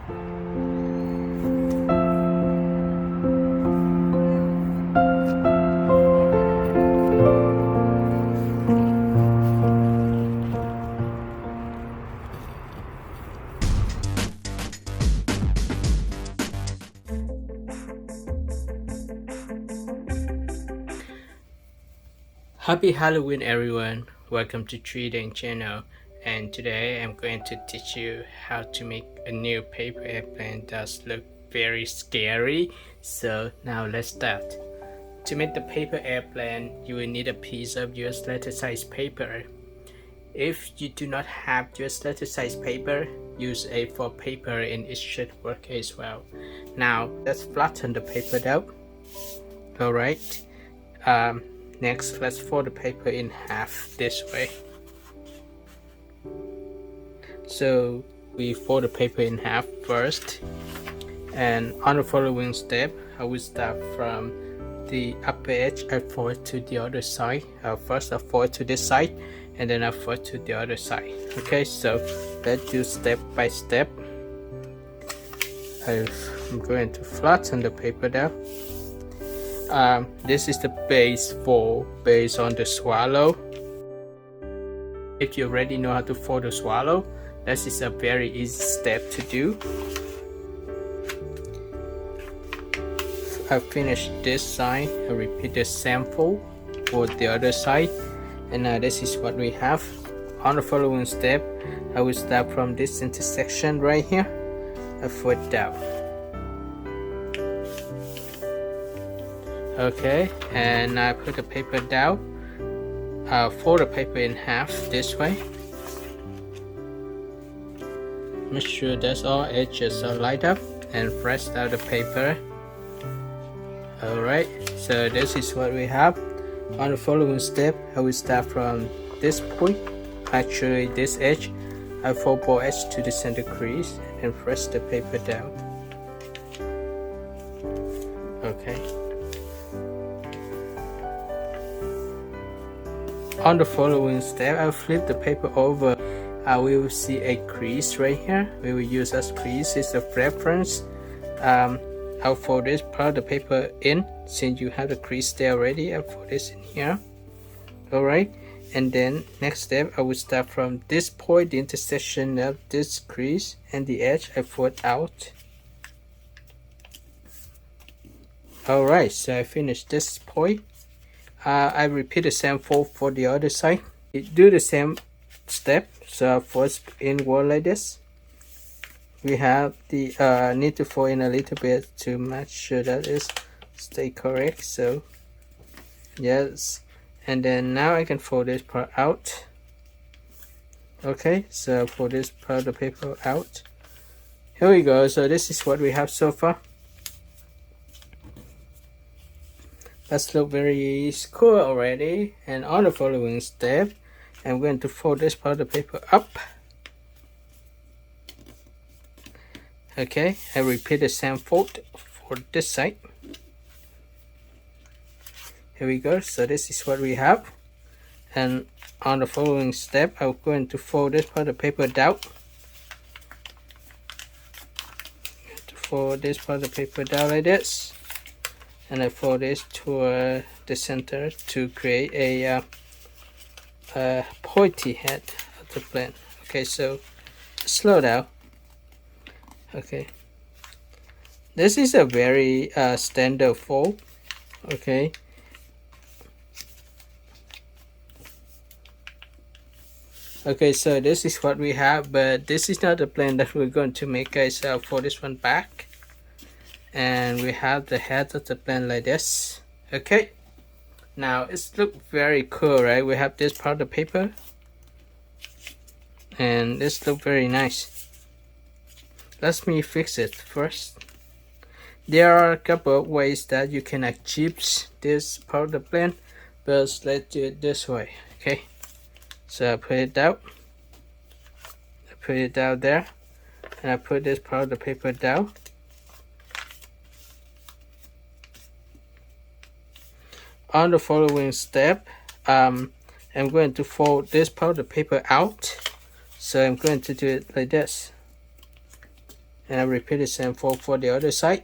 Happy Halloween everyone, welcome to TriKdanG channel, and today I'm going to teach you how to make a new paper airplane that look very scary. So now let's start. To make the paper airplane, you will need a piece of US letter size paper. If you do not have US letter size paper, use A4 paper and it should work as well. Now let's flatten the paper down. Alright. Next, let's fold the paper in half this way. So we fold the paper in half first, and on the following step, I will start from the upper edge. I fold to the other side. First I fold to this side, and then I fold to the other side. Okay, so let's do step by step. I'm going to flatten the paper down. This is the base fold based on the swallow. If you already know how to fold the swallow, this is a very easy step to do. I finished this side, I repeat the same fold for the other side, and now this is what we have. On the following step, I will start from this intersection right here. I fold down. Okay, and I put the paper down. I'll fold the paper in half this way. Make sure that all edges are lined up and press down the paper. Alright, so this is what we have. On the following step, I will start from this point, actually this edge. I fold both edges to the center crease and press the paper down. Okay. On the following step, I'll flip the paper over. We will see a crease right here. We will use as crease as a reference. I'll fold this part of the paper in. Since you have the crease there already, I'll fold this in here. Alright, and then next step, I will start from this point, the intersection of this crease and the edge. I fold out. Alright, so I finished this point. I repeat the same fold for the other side. Do the same step. So first inward like this. We have the need to fold in a little bit to make sure that it stay correct. So yes, and then now I can fold this part out. Okay, so fold this part of the paper out. Here we go. So this is what we have so far. That's look very cool already. And on the following step, I'm going to fold this part of the paper up. Okay, I repeat the same fold for this side. Here we go. So this is what we have. And on the following step, I'm going to fold this part of the paper down. To fold this part of the paper down like this. And I fold this to the center to create a pointy head of the plane. Okay, so slow down. Okay, this is a very standard fold. Okay, okay, so this is what we have, but this is not the plane that we're going to make, guys. For this one back, and we have the head of the plane like this. Okay, now it's look very cool, right? We have this part of the paper, and this look very nice. Let me fix it first. There are a couple of ways that you can achieve this part of the plane, but let's do it this way. Okay, so I put it down. I put it down there, and I put this part of the paper down. On the following step, I'm going to fold this part of the paper out. So I'm going to do it like this. and I repeat the same for the other side.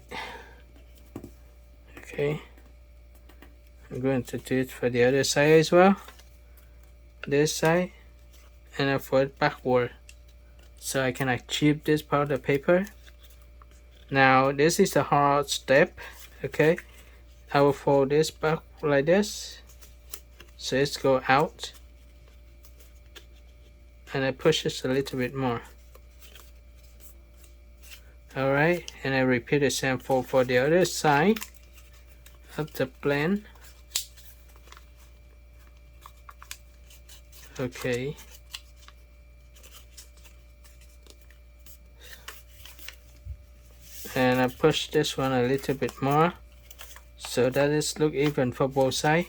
Okay, I'm going to do it for the other side as well, this side, and I fold it backward so I can achieve this part of the paper. Now this is the hard step. Okay, I will fold this back like this so it's go out, and I push this a little bit more. Alright, and I repeat the same for the other side of the plan. Okay, and I push this one a little bit more so that it look even for both sides.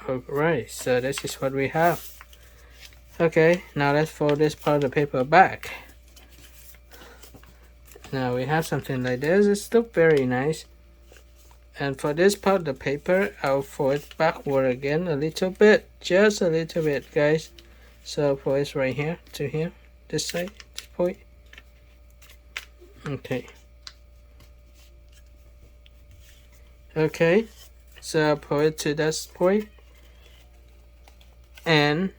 Alright, so this is what we have. Okay, now let's fold this part of the paper back. Now we have something like this. It looks very nice. And for this part of the paper, I'll fold it backward again a little bit, just a little bit, guys. So fold it right here to here, this side, this point. Okay. Okay, so I'll pull it to this point, and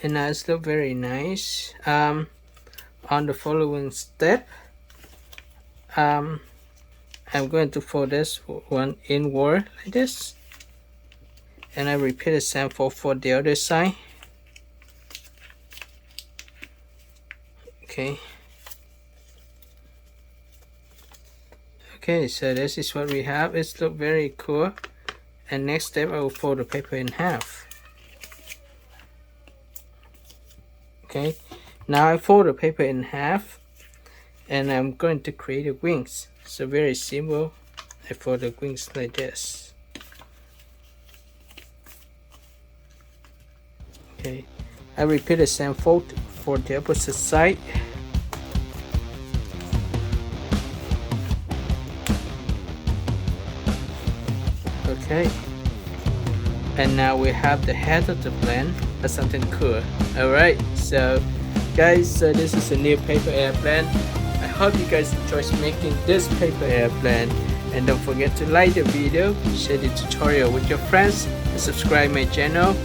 now it's look very nice. On the following step, I'm going to fold this one inward like this, and I repeat the same for the other side. Okay. Okay, so this is what we have. It's look very cool. And next step, I will fold the paper in half. Okay, now I fold the paper in half, and I'm going to create the wings. So very simple. I fold the wings like this. Okay, I repeat the same fold for the opposite side. Okay, and now we have the head of the plane. That's something cool. Alright, so guys, so this is a new paper airplane. I hope you guys enjoy making this paper airplane, and don't forget to like the video, share the tutorial with your friends, and subscribe my channel.